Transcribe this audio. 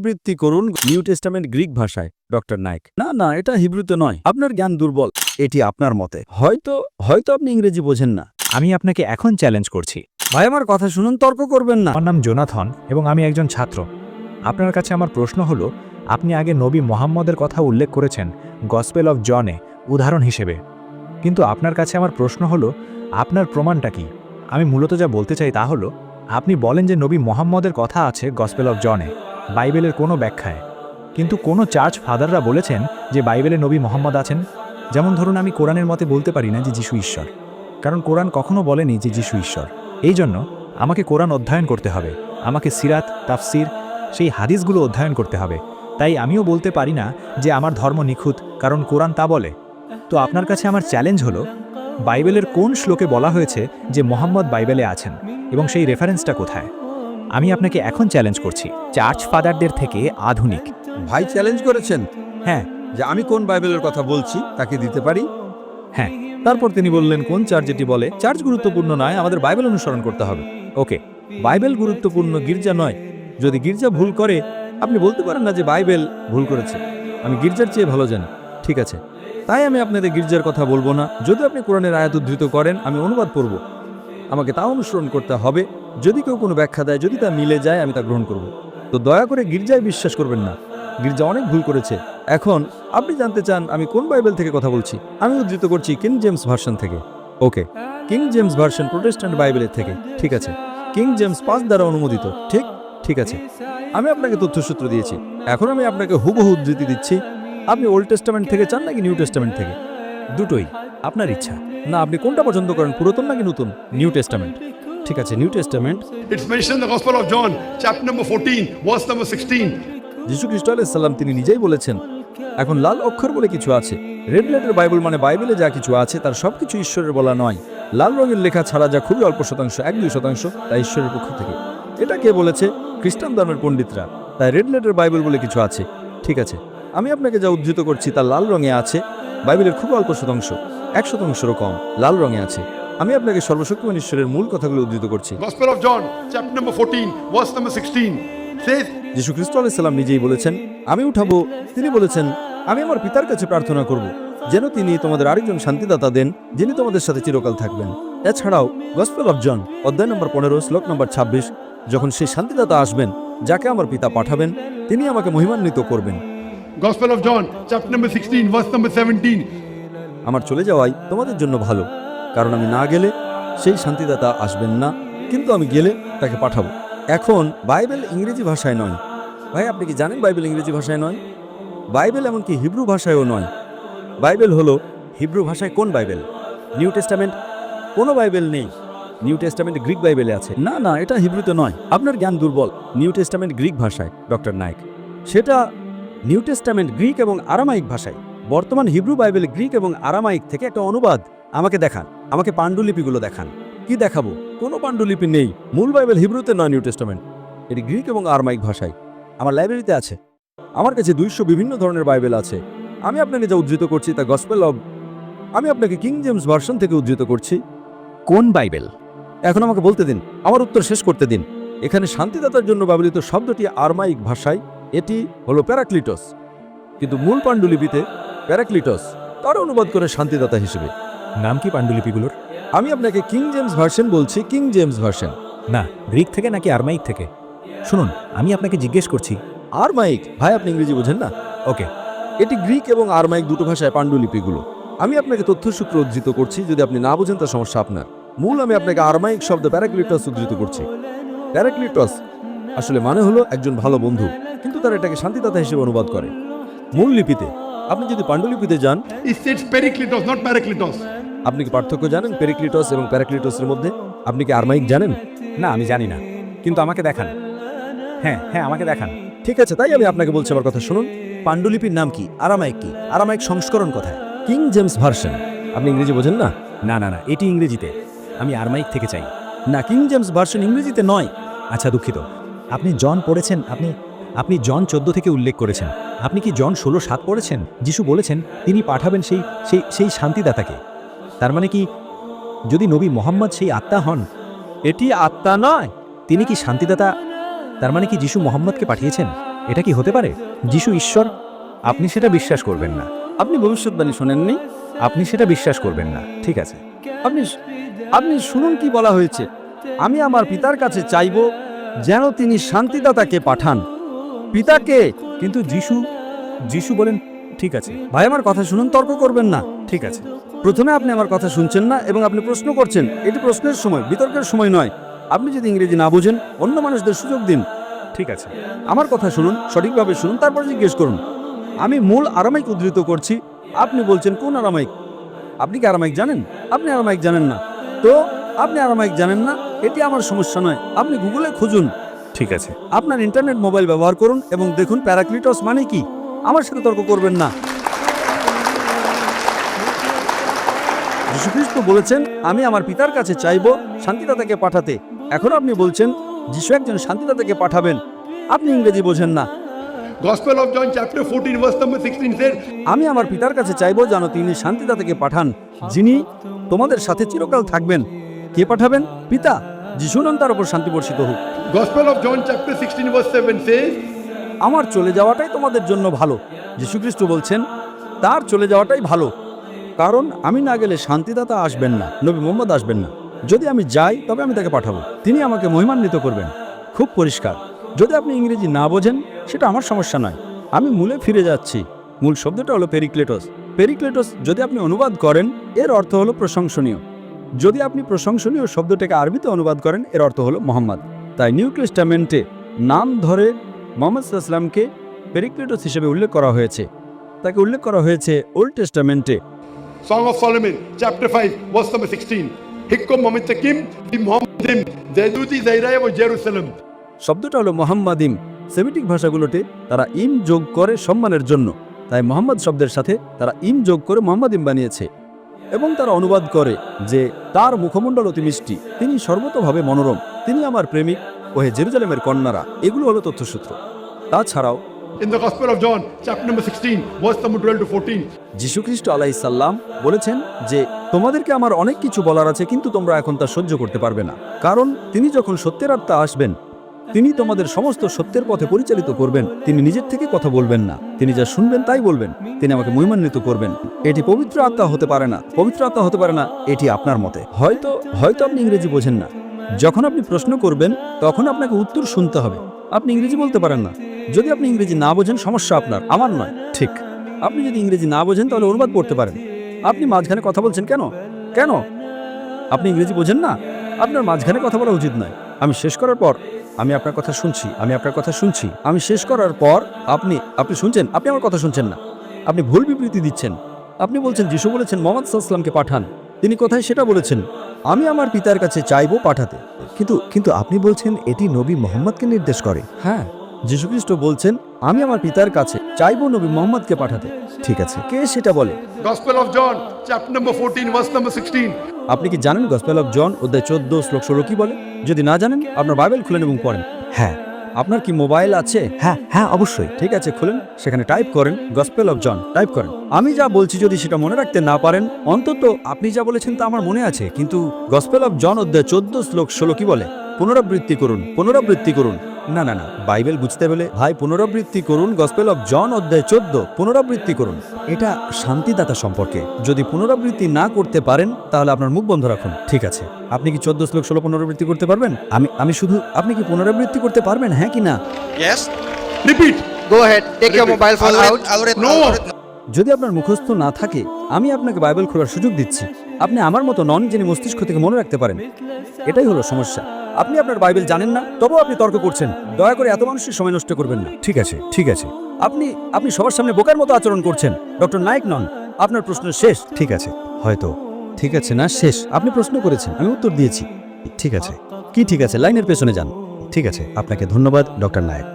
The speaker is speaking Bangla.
পুনরাবৃত্তি করুন নিউ টেস্টামেন্ট গ্রিক ভাষায় ডক্টর নাইক। না না, এটা হিব্রুতে নয়, আপনার জ্ঞান দুর্বল। এটি আপনার মতে। হয়তো হয়তো আপনি ইংরেজি বোঝেন না। আমি আপনাকে এখন চ্যালেঞ্জ করছি। ভাই আমার কথা শুনুন, তর্ক করবেন না। আমার নাম জোনাথন এবং আমি একজন ছাত্র। আপনার কাছে আমার প্রশ্ন হলো, আপনি আগে নবী মোহাম্মদের কথা উল্লেখ করেছেন গসপেল অফ জনে উদাহরণ হিসেবে, কিন্তু আপনার কাছে আমার প্রশ্ন হলো আপনার প্রমাণটা কি? আমি মূলত যা বলতে চাই তা হলো, আপনি বলেন যে নবী মোহাম্মদের কথা আছে গসপেল অফ জনে, বাইবেলের কোনো ব্যাখ্যায়, কিন্তু কোনো চার্চ ফাদাররা বলেছেন যে বাইবেলে নবী মোহাম্মদ আছেন। যেমন ধরুন, আমি কোরআনের মতে বলতে পারি না যে যিশু ঈশ্বর, কারণ কোরআন কখনো বলেনি যে যিশু ঈশ্বর। এই জন্য আমাকে কোরআন অধ্যয়ন করতে হবে, আমাকে সিরাত, তাফসির, সেই হাদিসগুলো অধ্যয়ন করতে হবে। তাই আমিও বলতে পারি না যে আমার ধর্ম নিখুঁত, কারণ কোরআন তা বলে। তো আপনার কাছে আমার চ্যালেঞ্জ হলো, বাইবেলের কোন শ্লোকে বলা হয়েছে যে মোহাম্মদ বাইবেলে আছেন এবং সেই রেফারেন্সটা কোথায়? আমি আপনাকে এখন চ্যালেঞ্জ করছি, চার্চ ফাদারদের থেকে আধুনিক। ভাই চ্যালেঞ্জ করেছেন হ্যাঁ যে আমি কোন বাইবেলের কথা বলছি তাকে দিতে পারি। হ্যাঁ তারপর তিনি বললেন কোন চার্চ যেটি বলে চার্চ গুরুত্বপূর্ণ নয়, আমাদের বাইবেল অনুসরণ করতে হবে। ওকে, বাইবেল গুরুত্বপূর্ণ, গির্জা নয়। যদি গির্জা ভুল করে আপনি বলতে পারেন না যে বাইবেল ভুল করেছে, আমি গির্জার চেয়ে ভালো জানি। ঠিক আছে, তাই আমি আপনাদের গির্জার কথা বলবো না। যদি আপনি কোরআনের আয়াত উদ্ধৃত করেন আমি অনুবাদ করব, আমাকে তা অনুসরণ করতে হবে। যদি কেউ কোনো ব্যাখ্যা দেয়, যদি তা মিলে যায় আমি তা গ্রহণ করব। তো দয়া করে গির্জায় বিশ্বাস করবেন না, গির্জা অনেক ভুল করেছে। এখন আপনি জানতে চান আমি কোন বাইবেল থেকে কথা বলছি। আমি উদ্ধৃত করছি কিং জেমস ভার্সন থেকে। ওকে, কিং জেমস ভার্সন প্রোটেস্ট্যান্ট বাইবেলের থেকে। ঠিক আছে, কিং জেমস 5 দ্বারা অনুমোদিত। ঠিক ঠিক আছে, আমি আপনাকে তথ্যসূত্র দিয়েছি। এখন আমি আপনাকে হুবহু উদ্ধৃতি দিচ্ছি। আপনি ওল্ড টেস্টামেন্ট থেকে চান নাকি নিউ টেস্টামেন্ট থেকে? দুটোই আপনার ইচ্ছা। না, আপনি কোনটা পছন্দ করেন, পুরাতন নাকি নতুন? New testament. ঠিক আছে, new testament. It's mentioned in the Gospel of John, chapter number 14, verse number 16. যীশু খ্রিস্ট আলাইহিস সালাম তিনি নিজেই বলেছেন। এখন লাল অক্ষর বলে কিছু আছে। রেড লেটার বাইবেল মানে বাইবেলে যা কিছু আছে তার সবকিছু ঈশ্বরের বলা নয়। লাল রঙের লেখা ছাড়া যা খুবই অল্প শতাংশ, 1-2% তা ঈশ্বরের পক্ষ থেকে। এটা কে বলেছে? খ্রিস্টান ধর্মের পণ্ডিতরা। তাই রেড লেটার বাইবেল বলে কিছু আছে। ঠিক আছে, আমি আপনাকে যা উদ্ধৃত করছি তা লাল রঙে আছে। বাইবেলের খুব অল্প শতাংশ, 1%-রও কম লাল রঙে আছে। আমি আপনাকে সর্বশক্তিমান ঈশ্বরের মূল কথাগুলো উদ্ধৃত করছি। Gospel of John, chapter number 14, verse number 16 says, যীশু খ্রিস্ট আলাইহিস সালাম নিজেই বলেছেন, আমি উঠাবো। তিনি বলেছেন, আমি আমার পিতার কাছে প্রার্থনা করব যেন তিনি তোমাদের আরেকজন শান্তিদাতা দেন, যিনি তোমাদের সাথে চিরকাল থাকবেন। এছাড়াও গসপেল অফ জন অধ্যায় নম্বর 15 শ্লোক নম্বর 26, যখন সেই শান্তিদাতা আসবেন যাকে আমার পিতা পাঠাবেন, তিনি আমাকে মহিমান্বিত করবেন। Gospel of John, chapter number 16, verse number 17. আমার চলে যাওয়াই তোমাদের জন্য ভালো, কারণ আমি না গেলে সেই শান্তিদাতা আসবেন না, কিন্তু আমি গেলে তাকে পাঠাবো। এখন বাইবেল ইংরেজি ভাষায় নয়। ভাই আপনি কি জানেন বাইবেল ইংরেজি ভাষায় নয়? বাইবেল এমনকি হিব্রু ভাষায়ও নয়। বাইবেল হলো হিব্রু ভাষায় কোন বাইবেল? New testament. কোনো বাইবেল নেই। নিউ টেস্টামেন্ট গ্রিক বাইবেলে আছে। না না, এটা হিব্রুতে নয়, আপনার জ্ঞান দুর্বল। নিউ টেস্টামেন্ট গ্রিক ভাষায় ডক্টর নাইক। সেটা নিউ টেস্টামেন্ট গ্রিক এবং আরামাইক ভাষায়। বর্তমান হিব্রু বাইবেল গ্রিক এবং আরামাইক থেকে একটা অনুবাদ। আমাকে দেখান, আমাকে পাণ্ডুলিপিগুলো দেখান। কি দেখাবো? কোনো পাণ্ডুলিপি নেই। মূল বাইবেল হিব্রুতে নয়, নিউ টেস্টামেন্ট এটি গ্রিক এবং আরামাইক ভাষায়। আমার লাইব্রেরিতে আছে। আমার কাছে 200 বিভিন্ন ধরনের বাইবেল আছে। আমি আপনাকে যা উদ্ধৃত করছি তা গসপেল অব। আমি আপনাকে কিং জেমস ভার্সন থেকে উদ্ধৃত করছি। কোন বাইবেল? এখন আমাকে বলতে দিন, আমার উত্তর শেষ করতে দিন। এখানে শান্তিদাতার জন্য ব্যবহৃত শব্দটি আরমাইক ভাষায়, এটি হলো প্যারাক্লিটস, কিন্তু মূল পাণ্ডুলিপিতে প্যারাক্লিটস তার অনুবাদ করে শান্তিদাতা হিসেবে। নাম কি পাণ্ডুলিপিগুলোর? আমি আপনাকে কিং জেমস ভার্সন বলছি, কিং জেমস ভার্সন। না, গ্রিক থেকে নাকি আরমাইক থেকে? শুনুন, আমি আপনাকে জিজ্ঞেস করছি। আরমাইক। ভাই আপনি ইংরেজি বোঝেন না? ওকে, এটি গ্রিক এবং আরমাইক দুটো ভাষায় পাণ্ডুলিপিগুলো। আমি আপনাকে তথ্যসূত্র উদ্ধৃত করছি, যদি আপনি না বোঝেন তা সমস্যা আপনার। মূল আমি আপনাকে আরমাইক শব্দ প্যারাক্লিটস উদ্ধৃত করছি। প্যারাক্লিটস আসলে মানে হলো একজন ভালো বন্ধু, কিন্তু তারা এটাকে শান্তিদাতা হিসেবে অনুবাদ করে। মূল লিপিতে আপনি যদি পাণ্ডুলিপিতে যান, It says Perikletos, not Parakletos. আপনি কি পার্থক্য জানেন পেরিক্লিটস এবং প্যারাক্লিটসের মধ্যে? আপনি কি আরমাইক জানেন? না আমি জানি না, কিন্তু আমাকে দেখান। হ্যাঁ হ্যাঁ, আমাকে দেখান। ঠিক আছে, তাই আমি আপনাকে বলছি, আমার কথা শুনুন। পাণ্ডুলিপির নাম কি? আরামাইক কি? আরামাইক সংস্করণ কোথায়? King James version. আপনি ইংরেজি বোঝেন না? না না না, এটি ইংরেজিতে। আমি আরমাইক থেকে চাই। না, কিং জেমস ভার্সন ইংরেজিতে নয়। আচ্ছা দুঃখিত। আপনি জন পড়েছেন? আপনি জন 14 থেকে উল্লেখ করেছেন। আপনি কি জন 16:7 পড়েছেন? যিশু বলেছেন তিনি পাঠাবেন সেই সেই সেই শান্তিদাতাকে। তার মানে কি, যদি নবী মোহাম্মদ সেই আত্মা হন? এটি আত্মা নয়। তিনি কি শান্তিদাতা? তার মানে কি যিশু মোহাম্মদকে পাঠিয়েছেন? এটা কি হতে পারে? যিশু ঈশ্বর? আপনি সেটা বিশ্বাস করবেন না। আপনি ভবিষ্যৎবাণী শোনেননি? আপনি সেটা বিশ্বাস করবেন না, ঠিক আছে। আপনি আপনি শুনুন কি বলা হয়েছে। আমি আমার পিতার কাছে চাইব যেন তিনি শান্তিদাতাকে পাঠান। পিতাকে। কিন্তু যিশু বলেন, ঠিক আছে, ভাই আমার কথা শুনুন, তর্ক করবেন না। ঠিক আছে। প্রথমে আপনি আমার কথা শুনছেন না এবং আপনি প্রশ্ন করছেন। এটি প্রশ্নের সময়, বিতর্কের সময় নয়। আপনি যদি ইংরেজি না বোঝেন, অন্য মানুষদের সুযোগ দিন। ঠিক আছে। আমার কথা শুনুন, সঠিকভাবে শুনুন, তারপর জিজ্ঞেস করুন। আমি মূল আরামাইক উদ্ধৃত করছি। আপনি বলছেন কোন আরামাইক? আপনি কি আরামাইক জানেন? আপনি আরামাইক জানেন না। তো আপনি আরামাইক জানেন না, এটি আমার সমস্যা নয়। আপনি গুগলে খুঁজুন। ঠিক আছে। আপনার ইন্টারনেট মোবাইল ব্যবহার করুন এবং দেখুন প্যারাক্লিটস মানে কি। আমার সাথে তর্ক করবেন না। যীশুখ্রিস্ট বলেছেন আমি আমার পিতার কাছে চাইব শান্তিদাতাকে পাঠাতে। এখন আপনি বলছেন যিশু একজন শান্তিদাতাকে পাঠাবেন। আপনি ইংরেজি বোঝেন না। Gospel of John chapter 14 verse number 16 said, আমি আমার পিতার কাছে চাইব যেন তিনি শান্তিদাতাকে পাঠান, যিনি তোমাদের সাথে চিরকাল থাকবেন। কে পাঠাবেন? পিতা। যিশু নন, তার উপর শান্তি বর্ষিত হোক। Gospel of John chapter 16 verse 7 says, আমার চলে যাওয়াটাই তোমাদের জন্য ভালো। যীশুখ্রিস্ট বলছেন তার চলে যাওয়াটাই ভালো, কারণ আমি না গেলে শান্তিদাতা আসবেন না, নবী মুহাম্মদ আসবেন না। যদি আমি যাই তবে আমি তাকে পাঠাবো, তিনি আমাকে মহিমান্বিত করবেন। খুব পরিষ্কার। যদি আপনি ইংরেজি না বোঝেন সেটা আমার সমস্যা নয়। আমি মূলে ফিরে যাচ্ছি। মূল শব্দটা হলো পেরিক্লেটস। পেরিক্লেটস যদি আপনি অনুবাদ করেন এর অর্থ হলো প্রশংসনীয়। যদি আপনি প্রশংসনীয় শব্দটাকে আরবিতে অনুবাদ করেন এর অর্থ হলো মোহাম্মদ। তাই নিউ টেস্টামেন্টে নাম ধরে মুহাম্মদ সাল্লাল্লাহু আলাইহি ওয়াসাল্লামকে পেরিক্লেটস হিসেবে উল্লেখ করা হয়েছে। তাকে উল্লেখ করা হয়েছে old টেস্টামেন্টে। Song of Solomon chapter 5 verse number 16. Hikkom mamitakim bi Muhammadim Zaiduti Zairaya wa Jerusalem. শব্দটা হলো মোহাম্মদিম। সেমিটিক ভাষাগুলোতে তারা ইম যোগ করে সম্মানের জন্য, তাই মোহাম্মদ শব্দের সাথে তারা ইম যোগ করে মোহাম্মদিম বানিয়েছে। এবং তারা অনুবাদ করে যে তার মুখমণ্ডল অতি মিষ্টি, তিনি সর্বতভাবে মনোরম, তিনি আমার প্রেমিক, ওহে জেরুজালেমের কন্যারা। এগুলো হলো তথ্যসূত্র। তাছাড়াও In the Gospel of John chapter number 16 verse number 12 to 14. যীশুখ্রিস্ট আলাইহিস সালাম বলেছেন যে তোমাদেরকে আমার অনেক কিছু বলার আছে, কিন্তু তোমরা এখন তা সহ্য করতে পারবে না। কারণ তিনি যখন সত্যের আত্মা আসবেন তিনি তোমাদের সমস্ত সত্যের পথে পরিচালিত করবেন। তিনি নিজের থেকে কথা বলবেন না, তিনি যা শুনবেন তাই বলবেন। তিনি আমাকে মহিমান্বিত করবেন। এটি পবিত্র আত্মা হতে পারে না, পবিত্র আত্মা হতে পারে না, এটি আপনার মতে। হয়তো আপনি ইংরেজি বোঝেন না। যখন আপনি প্রশ্ন করবেন তখন আপনাকে উত্তর শুনতে হবে। আপনি ইংরেজি বলতে পারেন না। যদি আপনি ইংরেজি না বোঝেন সমস্যা আপনার, আমার নয়। ঠিক। আপনি যদি ইংরেজি না বোঝেন তাহলে অনুবাদ পড়তে পারেন। আপনি মাঝখানে কথা বলছেন কেন? আপনি ইংরেজি বোঝেন না? আপনার মাঝখানে কথা বলা উচিত নয়। আমি শেষ করার পর আমি আপনার কথা শুনছি, আমি শেষ করার পর আপনি শুনছেন, আপনি আমার কথা শুনছেন না। আপনি ভুল বিবৃতি দিচ্ছেন। আপনি বলছেন যিশু বলেছেন মুহাম্মদ সাল্লাল্লাহু আলাইহি ওয়াসাল্লামকে পাঠান। তিনি কোথায় সেটা বলেছেন? আমি আমার পিতার কাছে চাইবো পাঠাতে। কিন্তু আপনি বলছেন এটি নবী মুহাম্মদকে নির্দেশ করে। হ্যাঁ, যীশুখ্রিস্ট বলছেন আমি আমার পিতার কাছে চাইবো নবী মুহাম্মদকে পাঠাতে। ঠিক আছে। কে সেটা বলে? Gospel of John chapter number 14 verse number 16. আপনি কি জানেন গসপেল অফ জন অধ্যায় 14 শ্লোক 16 কি বলে? যদি না জানেন আপনার বাইবেল খুলেন এবং পড়েন। হ্যাঁ। আপনার কি মোবাইল আছে? হ্যাঁ অবশ্যই। ঠিক আছে, খুলেন, সেখানে টাইপ করেন গসপেল অফ জন, টাইপ করেন। আমি যা বলছি যদি সেটা মনে রাখতে না পারেন, অন্তত আপনি যা বলেছেন তা আমার মনে আছে, কিন্তু গসপেল অফ জন অধ্যায় 14 শ্লোক 16 কি বলে? পুনরাবৃত্তি করুন। না, বাইবেল বুঝতে হলে ভাই পুনরাবৃত্তি করুন। গসপেল অফ জন অধ্যায় 14 পুনরাবৃত্তি করুন। এটা শান্তিদাতা সম্পর্কে। যদি পুনরাবৃত্তি না করতে পারেন তাহলে আপনার মুখ বন্ধ রাখুন। ঠিক আছে। আপনি কি 14 শ্লোক 16 পুনরাবৃত্তি করতে পারবেন? আমি শুধু আপনি কি পুনরাবৃত্তি করতে পারবেন, হ্যাঁ কি না? Yes. Repeat. Go ahead. Take your mobile phone out. No. যদি আপনার মুখস্থ না থাকে আমি আপনাকে বাইবেল খোলার সুযোগ দিচ্ছি। আপনি আমার মতো নন যিনি মস্তিষ্ক থেকে মনে রাখতে পারেন। এটাই হলো সমস্যা। আপনি আপনার বাইবেল জানেন না, তবুও আপনি তর্ক করছেন। দয়া করে এত মানুষের সময় নষ্ট করবেন না। ঠিক আছে। আপনি সবার সামনে বোকার মতো আচরণ করছেন। ডক্টর নায়ক নন। আপনার প্রশ্ন শেষ। ঠিক আছে। হয়তো। ঠিক আছে না, শেষ। আপনি প্রশ্ন করেছেন, আমি উত্তর দিয়েছি। ঠিক আছে। কি ঠিক আছে? লাইনের পেছনে যান। ঠিক আছে। আপনাকে ধন্যবাদ ডক্টর নায়ক।